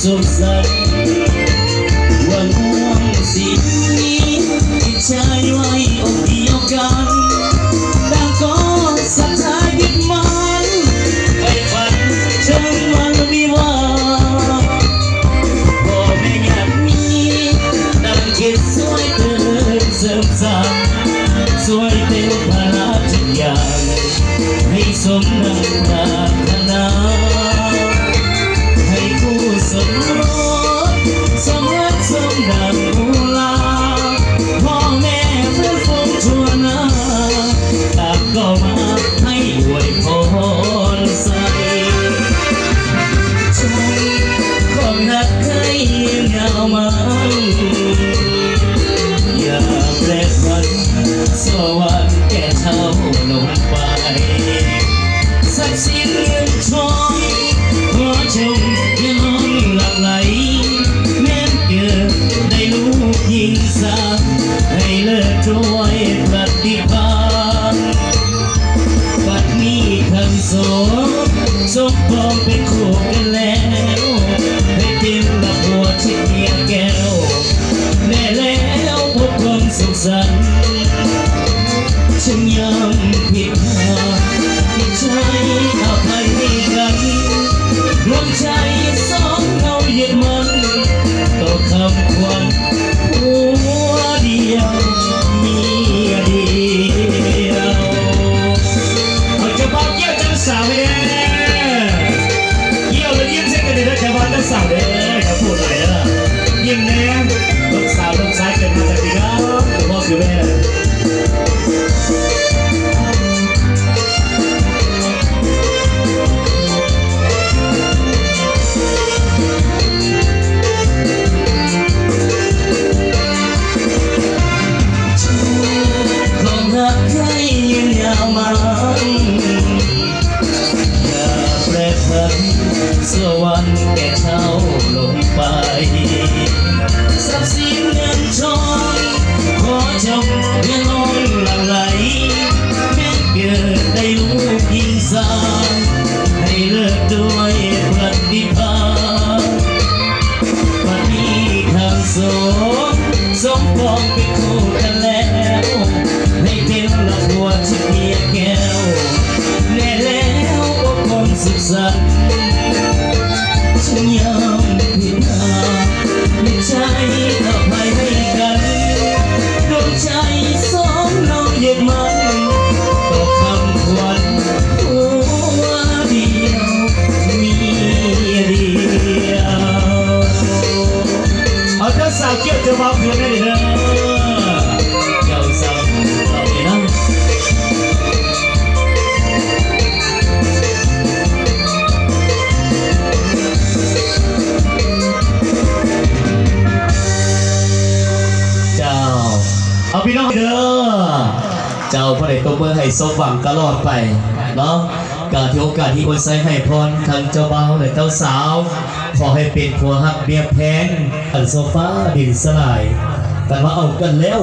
สุขสันต์วันม่วงสีนี้ที่ชายไว้อกเดียวกันต่างก็ศรัทธายึดมันไปฝันถึงวันวิวาห์พ่อแม่อยากมีดังคิดสวยเติมเสริมสร้างสวยเต็มภาระทุกอย่างให้สมดังปรารถนาให้คู่สมรสสมรักสมดังอุลาพ่อแม่เพื่อนฝูงทั่วหน้าต่างก็มาให้อวยพรใส่ใจของรักใครยาวมาอย่าแปรผันสวรรค์แก่เท่าลงไปทรัพย์สินเงินทองหัวชมยังล้นหลั่งไหลแม้เกิดได้ลูกยิงสามให้เลิกด้วยปฏิภาณบัดนี้คำสอนสมปองเป็นคู่กันแล้วให้เป็นละหัวที่เมียแก้วแน่แล้วพบความสุขสันต์ฉันยังผิดพลาดที่ใจอภัยให้กันดวงใจสองเรายึดมันต่อคำควันหัวเดียวมีเดียวเอาจะบอกเกี่ยวจังสาวเลยเกี่ยวเลยยิ้มเส้นกันเลยนะจะบอกจังสาวเลยอย่าพูดอะไรนะยิ้มแน่ลูกสาวลูกชายเกิดมาจากที่น้ำพ่อคือแม่สวรรค์แก่เช่าลงไปทรัพย์สินเงินทองขอจงอย่าล้นหลั่งไหลแม้เกิดได้ลูกยิงสามให้เลิกด้วยปฏิภาณวันนี้ทางสมปองเป็นคู่กันแล้วให้เป็นละหัวที่เมียแก้วแน่แล้วอบคงสุขสันต์ฉันยังผิดพลาดไม่ใจอภัยให้กันดวงใจสองเรายึดมันต่อคำควันหัวเดียวมีเดียวเอาเจ้าสาวเกี่ยวจะมาเพื่อนได้เลยเจ้าสาวเราไปนั่งเอาพี่น้องเด้อเจ้าพระเดชตัวเมื่อให้สมหวังตลอดไปเนาะการที่โอกาสที่คนใส่ให้พรทั้งเจ้าบ่าวและเจ้าสาวขอให้เป็นผัวฮักเมียแพงอันโซฟาดินสลายแต่ว่าเอากันแล้ว